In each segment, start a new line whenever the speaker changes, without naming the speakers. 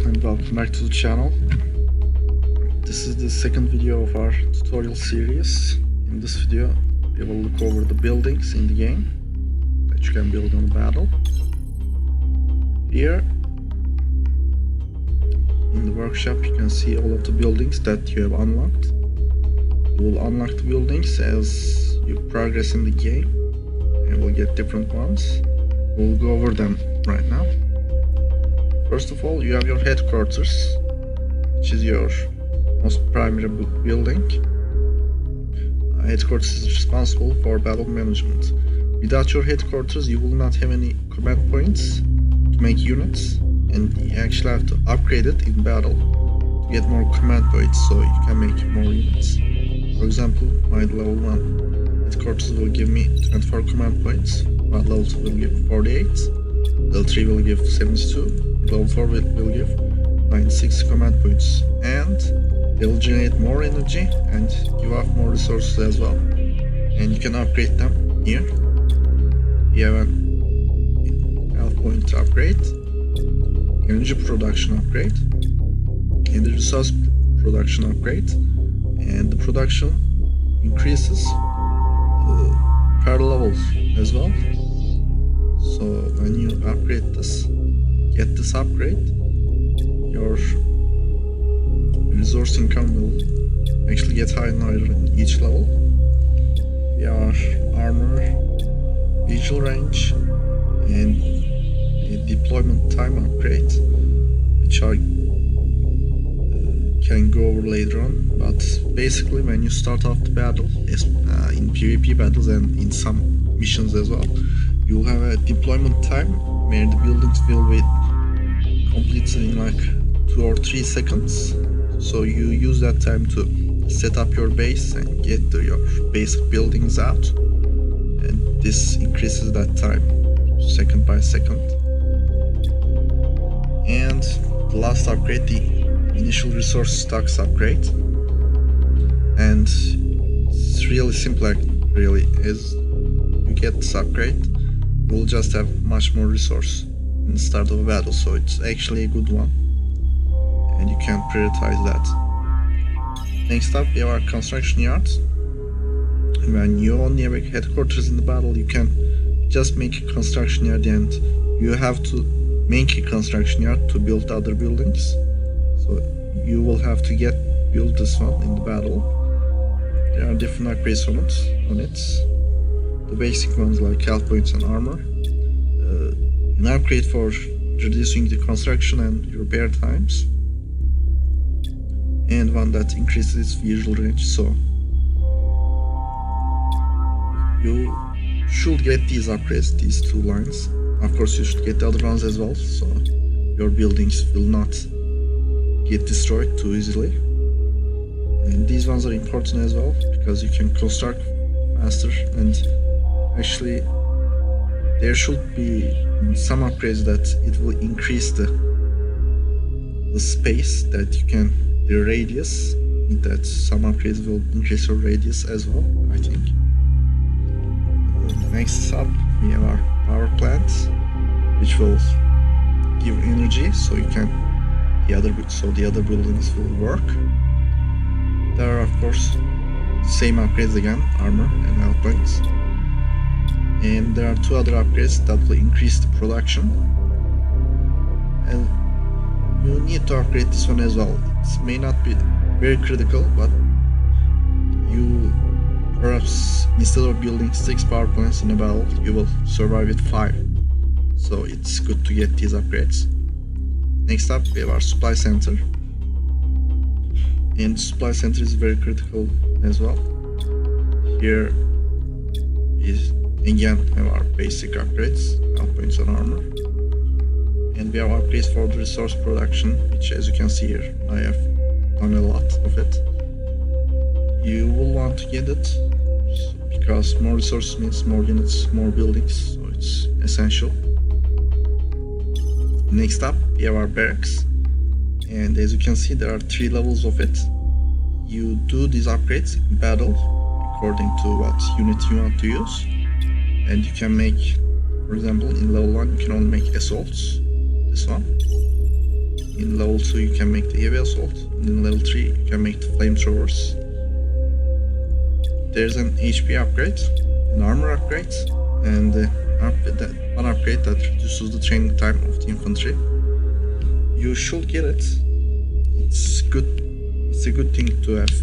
and welcome back to the channel. This is the second video of our tutorial series. In this video we will look over the buildings in the game that you can build on the battle. Here in the workshop you can see all of the buildings that you have unlocked. You will unlock the buildings as you progress in the game and will get different ones. We'll go over them right now. First of all, you have your headquarters, which is your most primary building. Headquarters is responsible for battle management. Without your headquarters, you will not have any command points to make units, and you actually have to upgrade it in battle to get more command points so you can make more units. For example, my level 1 headquarters will give me 24 command points, while level 2 will give 48, level 3 will give 72, level 4 will give 96 command points, and they will generate more energy and give off more resources as well. And you can upgrade them here. You have an health point upgrade, energy production upgrade, and the resource production upgrade, and the production increases per levels as well. So when you upgrade this, get this upgrade, your resource income will actually get higher and higher in each level. We are armor, visual range, and a deployment time upgrade, which I can go over later on. But basically, when you start off the battle, in PvP battles and in some missions as well, you will have a deployment time where the buildings will be completed in like 2 or 3 seconds. So you use that time to set up your base and get your basic buildings out, and this increases that time second by second. And the last upgrade, the initial resource stocks upgrade, and it's really simple. Really, as you get this upgrade, you will just have much more resource in the start of a battle, so it's actually a good one, and you can prioritize that. Next up, we have our construction yards. When you only have a headquarters in the battle, you can just make a construction yard, and you have to make a construction yard to build other buildings. So you will have to build this one in the battle. There are different upgrades on it. The basic ones like health points and armor. An upgrade for reducing the construction and repair times, and one that increases visual range. So you should get these upgrades, these 2 lines. Of course, you should get the other ones as well, so your buildings will not get destroyed too easily. And these ones are important as well because you can construct faster, and actually there should be some upgrades that it will increase the space that you can, the radius, that some upgrades will increase your radius as well, I think. Next up, we have our power plants, which will give energy so you can the other buildings will work. There are of course same upgrades again, armor and health points. And there are 2 other upgrades that will increase the production, and you need to upgrade this one as well. It may not be very critical, but you perhaps instead of building 6 power plants in a battle, you will survive with 5. So it's good to get these upgrades. Next up, we have our supply center, and supply center is very critical as well. Here is again have our basic upgrades, health points and armor, and we have upgrades for the resource production, which as you can see here, I have done a lot of it. You will want to get it because more resources means more units, more buildings, so it's essential. Next up, we have our barracks, and as you can see, there are 3 levels of it. You do these upgrades in battle according to what unit you want to use, and you can make, for example, in level 1 you can only make assaults, this one. In level 2 you can make the heavy assault. In level 3 you can make the flamethrowers. There's an HP upgrade, an armor upgrade, and one upgrade that reduces the training time of the infantry. You should get it. It's good. It's a good thing to have.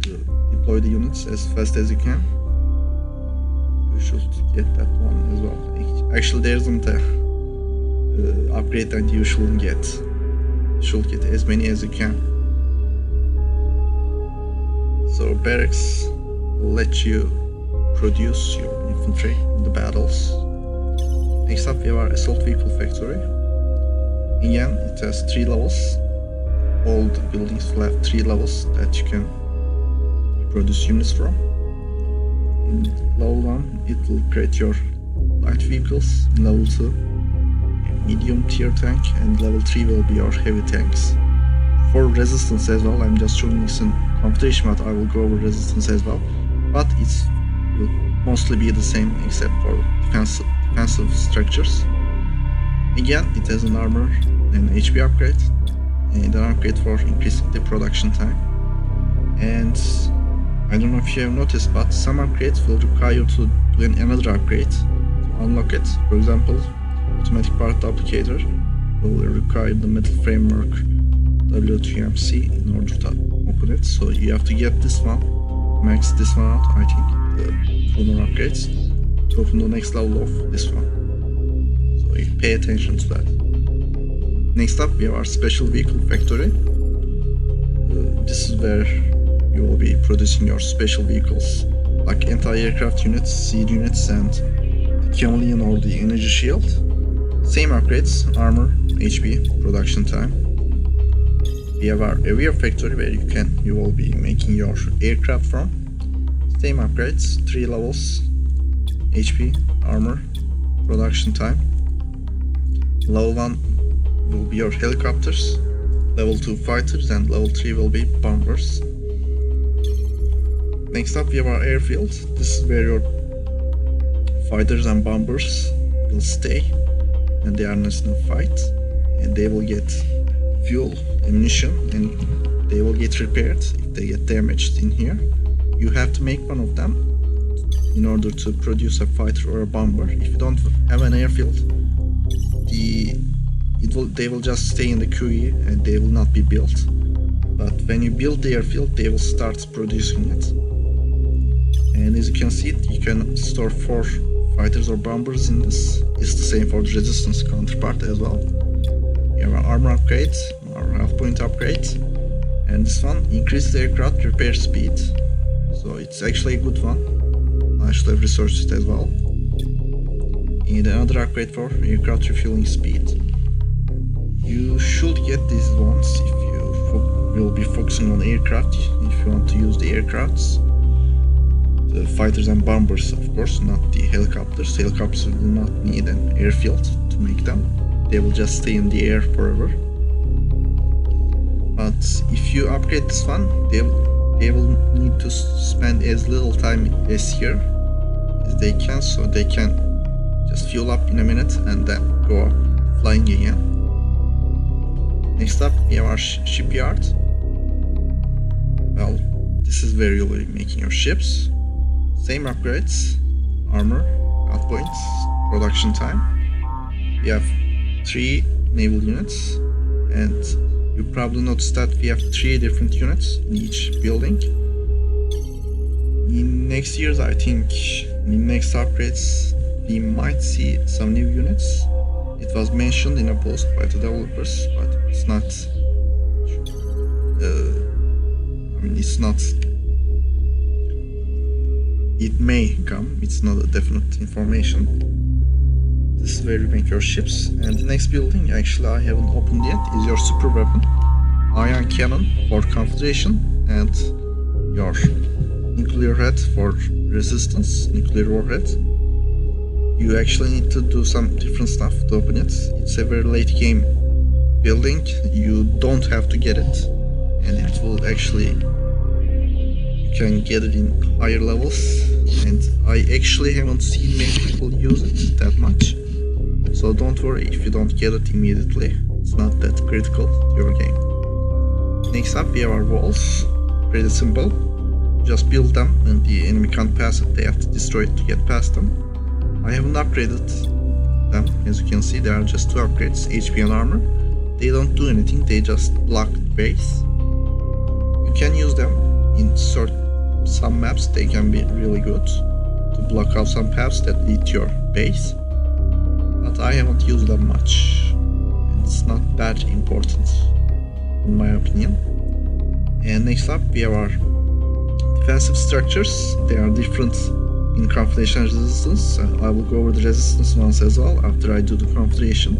To deploy the units as fast as you can. You should get that one as well. Actually, there isn't a upgrade that you shouldn't get. You should get as many as you can. So barracks will let you produce your infantry in the battles. Next up we have our assault vehicle factory. Again, it has 3 levels. All the buildings will have 3 levels that you can produce units from. In level 1 it will create your light vehicles. In level 2 medium tier tank, and level 3 will be your heavy tanks. For resistance as well, I'm just showing this in competition, but I will go over resistance as well. But it will mostly be the same except for defensive structures. Again, it has an armor and HP upgrade, and an upgrade for increasing the production time. And I don't know if you have noticed, but some upgrades will require you to do another upgrade to unlock it. For example, automatic part duplicator will require the metal framework W2MC in order to open it. So you have to get this one, max this one out, I think, the toner upgrades, to open the next level of this one. So you pay attention to that. Next up we have our special vehicle factory. This is where you will be producing your special vehicles like anti-aircraft units, siege units, and the Chameleon or the energy shield. Same upgrades, armor, HP, production time. We have our aviar factory where you will be making your aircraft from. Same upgrades, 3 levels, HP, armor, production time. Level 1 will be your helicopters, level 2 fighters, and level 3 will be bombers. Next up we have our airfields. This is where your fighters and bombers will stay, and they are in a fight, and they will get fuel, ammunition, and they will get repaired if they get damaged in here. You have to make one of them in order to produce a fighter or a bomber. If you don't have an airfield, they will just stay in the QE and they will not be built. But when you build the airfield, they will start producing it. And as you can see, you can store 4 fighters or bombers in this. It's the same for the resistance counterpart as well. We have our armor upgrade, our health point upgrade, and this one increases aircraft repair speed. So it's actually a good one. I should have researched it as well. And another upgrade for aircraft refueling speed. You should get these ones if you will be focusing on aircraft, if you want to use the aircrafts. The fighters and bombers, of course, not the helicopters. Helicopters will not need an airfield to make them. They will just stay in the air forever. But if you upgrade this one, they will need to spend as little time as here as they can, so they can just fuel up in a minute and then go up flying again. Next up we have our shipyard. Well, this is where you'll be making your ships. Same upgrades, armor, health points, production time. We have 3 naval units, and you probably noticed that we have 3 different units in each building. In next years, I think, in next upgrades, we might see some new units. It was mentioned in a post by the developers, but it's not. It's not. It may come. It's not a definite information. This is where you make your ships. And the next building, actually I haven't opened yet, is your super weapon. Ion cannon for confederation, and your nuclear head for resistance, nuclear warhead. You actually need to do some different stuff to open it. It's a very late game building. You don't have to get it, and it will actually, you can get it in higher levels, and I actually haven't seen many people use it that much. So don't worry if you don't get it immediately. it's not that critical to your game. Next up, we have our walls. Pretty simple. Just build them and the enemy can't pass it. They have to destroy it to get past them. I haven't upgraded them. As you can see, there are just 2 upgrades, HP and armor. They don't do anything, they just block the base. You can use them in some maps. They can be really good to block out some paths that lead to your base. But I haven't used them much. It's not that important in my opinion. And next up, we have our defensive structures. They are different in confederation resistance. I will go over the resistance ones as well after I do the confederation.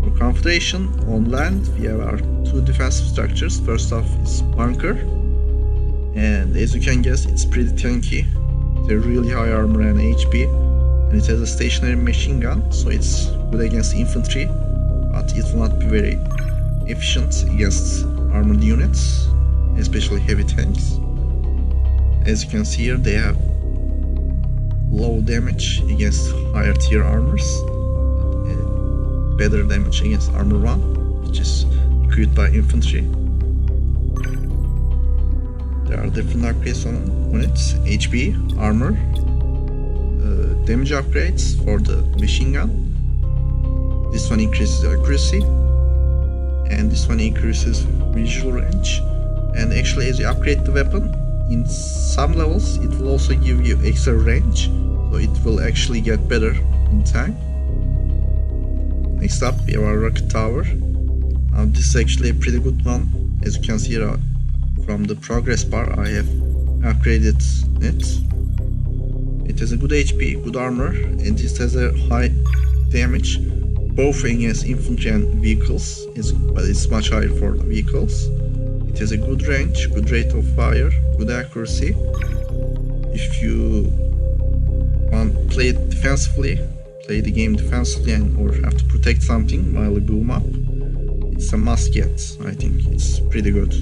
For confederation on land, we have our 2 defensive structures. First off is bunker, and as you can guess, it's pretty tanky. It's a really high armor and HP, and it has a stationary machine gun, so it's good against infantry, but it will not be very efficient against armored units, especially heavy tanks. As you can see here, they have low damage against higher tier armors, and better damage against armor 1, which is equipped by infantry. There are different upgrades on it: HP, armor, damage upgrades for the machine gun. This one increases accuracy, and this one increases visual range. And actually, as you upgrade the weapon, in some levels it will also give you extra range, so it will actually get better in time. Next up, we have our rocket tower. This is actually a pretty good one. As you can see here from the progress bar, I have upgraded it. It has a good HP, good armor, and it has a high damage both against infantry and vehicles, but it's much higher for the vehicles. It has a good range, good rate of fire, good accuracy. If you want to play it defensively, play the game defensively, or have to protect something while you boom up, it's a must get. I think it's pretty good.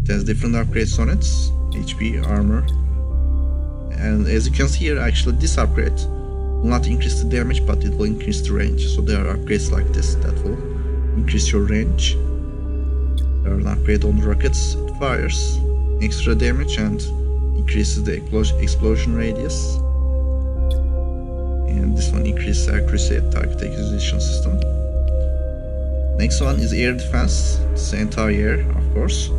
It has different upgrades on it: HP, armor, and as you can see here, actually this upgrade will not increase the damage, but it will increase the range. So there are upgrades like this that will increase your range. There are an upgrade on the rockets. It fires extra damage and increases the explosion radius. And this one increases accuracy, target acquisition system. Next one is air defense. It's anti-air, of course.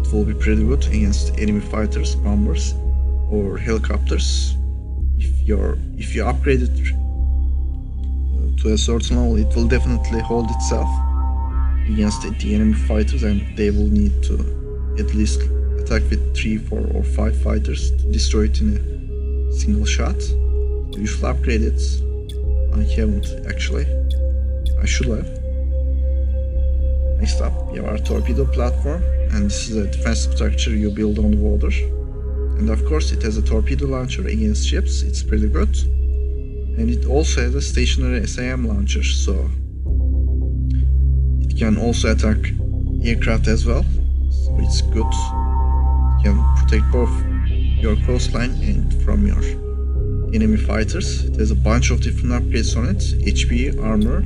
It will be pretty good against enemy fighters, bombers, or helicopters. If you upgrade it to a certain level, it will definitely hold itself against the enemy fighters, and they will need to at least attack with 3, 4, or 5 fighters to destroy it in a single shot. You should upgrade it. I haven't actually. I should have. Next up, we have our torpedo platform, and this is a defensive structure you build on the water. And of course, it has a torpedo launcher against ships. It's pretty good. And it also has a stationary SAM launcher, so it can also attack aircraft as well. So it's good. It can protect both your coastline and from your enemy fighters. It has a bunch of different upgrades on it: HP, armor,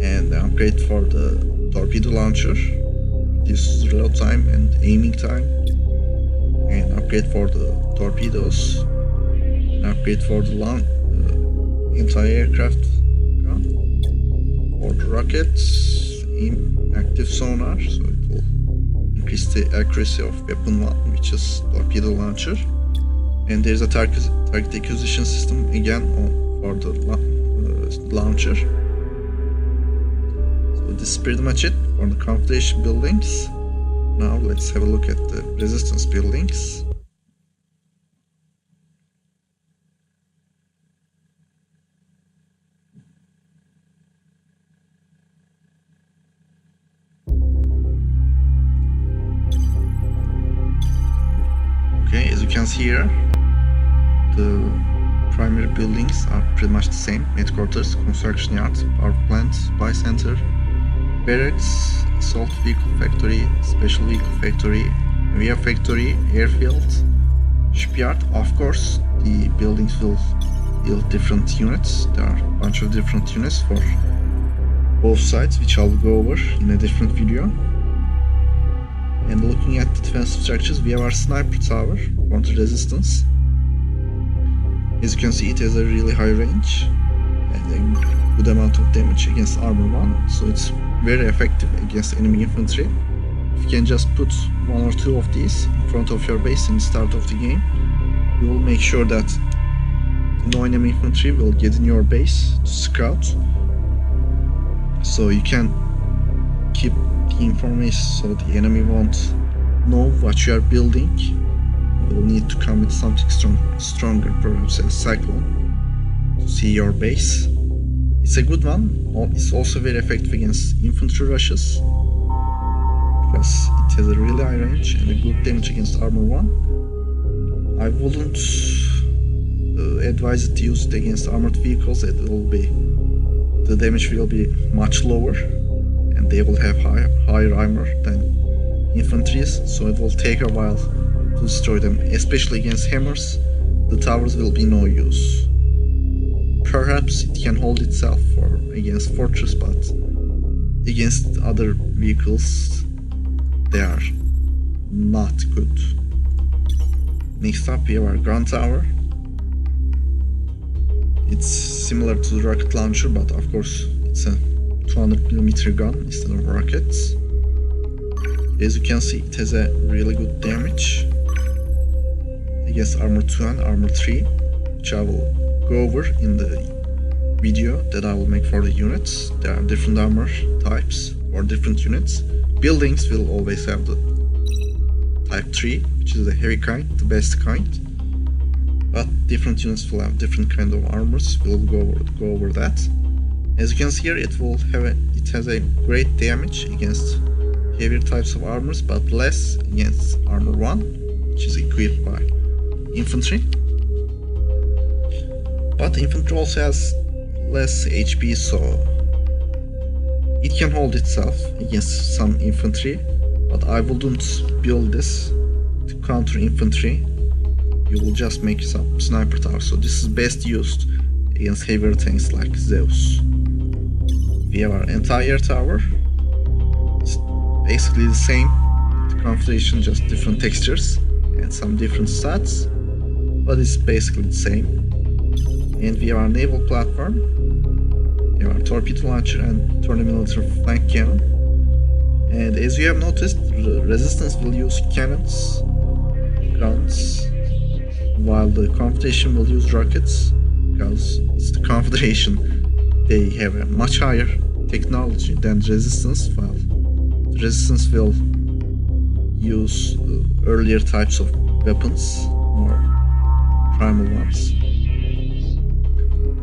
and an upgrade for the torpedo launcher. This reload time and aiming time. An upgrade for the torpedoes. An upgrade for the anti-aircraft gun. For the rockets, active sonar, so it will increase the accuracy of weapon 1, which is torpedo launcher. And there's a target acquisition system again for the launcher. So this is pretty much it for the confederation buildings. Now let's have a look at the resistance buildings. Okay, as you can see here, the primary buildings are pretty much the same: headquarters, construction yard, power plant, supply center, barracks, assault vehicle factory, special vehicle factory, via factory, airfield, shipyard. Of course, the buildings will build different units. There are a bunch of different units for both sides, which I'll go over in a different video. And looking at the defensive structures, we have our sniper tower for the resistance. As you can see, it has a really high range and a good amount of damage against armor 1, so it's very effective against enemy infantry. If you can just put one or two of these in front of your base in the start of the game, you will make sure that no enemy infantry will get in your base to scout, so you can keep the information so the enemy won't know what you are building. You will need to come with something stronger, perhaps a cyclone, to see your base. It's a good one. It's also very effective against infantry rushes because it has a really high range and a good damage against armor 1. I wouldn't advise it to use it against armored vehicles. The damage will be much lower and they will have higher armor than infantries, so it will take a while to destroy them, especially against hammers. The towers will be no use. Perhaps it can hold itself against fortress, but against other vehicles they are not good. Next up we have our gun tower. It's similar to the rocket launcher, but of course it's a 200mm gun instead of rockets. As you can see, it has a really good damage against armor 2 and armor 3, which I will go over in the video that I will make for the units. There are different armor types or different units. Buildings will always have the type 3, which is the heavy kind, the best kind. But different units will have different kind of armors. We'll go over that. As you can see here, it has a great damage against heavier types of armors, but less against armor 1, which is equipped by infantry. But infantry also has less HP, so it can hold itself against some infantry, but I wouldn't build this to counter infantry. You will just make some sniper tower, so this is best used against heavier tanks like Zeus. We have our entire tower. It's basically the same, the configuration, just different textures and some different stats, but it's basically the same. And we have our naval platform, we have our torpedo launcher and 20mm flank cannon. And as you have noticed, the resistance will use cannons, guns, while the Confederation will use rockets, because it's the Confederation. They have a much higher technology than the Resistance, while the Resistance will use earlier types of weapons, more primal ones.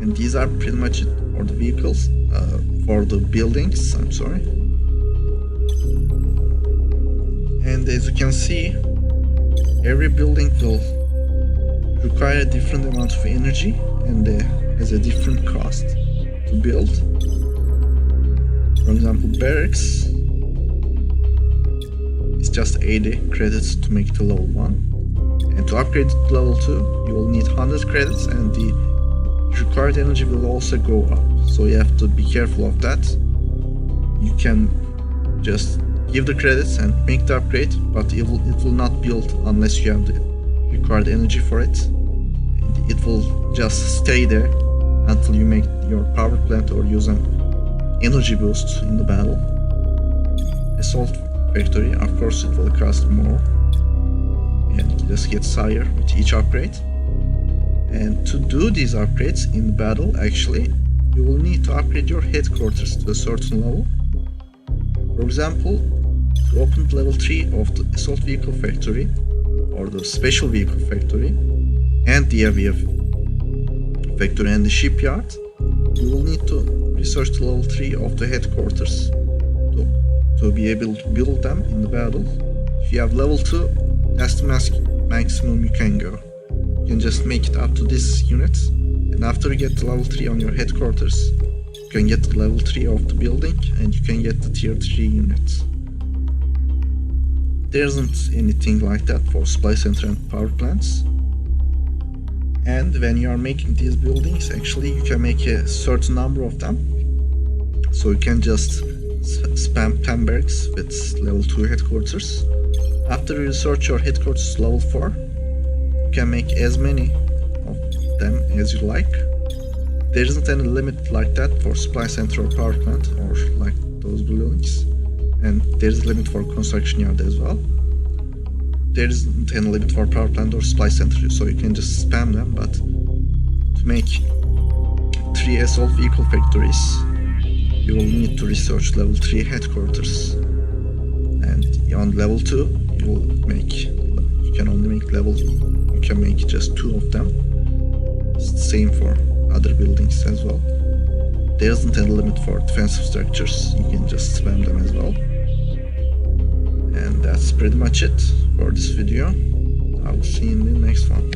And these are pretty much it for the vehicles, for the buildings, I'm sorry. And as you can see, every building will require a different amount of energy and has a different cost to build. For example, barracks is just 80 credits to make it to level 1, and to upgrade it to level 2 you will need 100 credits, and the required energy will also go up, so you have to be careful of that. You can just give the credits and make the upgrade, but it will not build unless you have the required energy for it. And it will just stay there until you make your power plant or use an energy boost in the battle. Assault factory, of course, it will cost more and it just gets higher with each upgrade. And to do these upgrades in the battle, actually, you will need to upgrade your headquarters to a certain level. For example, to open level 3 of the assault vehicle factory or the special vehicle factory and the aviation factory and the shipyard, you will need to research the level 3 of the headquarters to be able to build them in the battle. If you have level 2, that's the maximum you can go. You can just make it up to this unit, and after you get the level 3 on your headquarters, you can get the level 3 of the building and you can get the tier 3 units. There isn't anything like that for supply center and power plants. And when you are making these buildings, actually you can make a certain number of them. So you can just spam 10 barracks with level 2 headquarters. After you research your headquarters to level 4, you can make as many of them as you like. There isn't any limit like that for supply center or power plant or like those buildings, and there's a limit for construction yard as well. There isn't any limit for power plant or supply center, so you can just spam them. But to make 3 assault vehicle factories, you will need to research level 3 headquarters, and on level 2 you can only make you can make just 2 of them. Same for other buildings as well. There isn't any limit for defensive structures, you can just spam them as well. And that's pretty much it for this video. I will see you in the next one.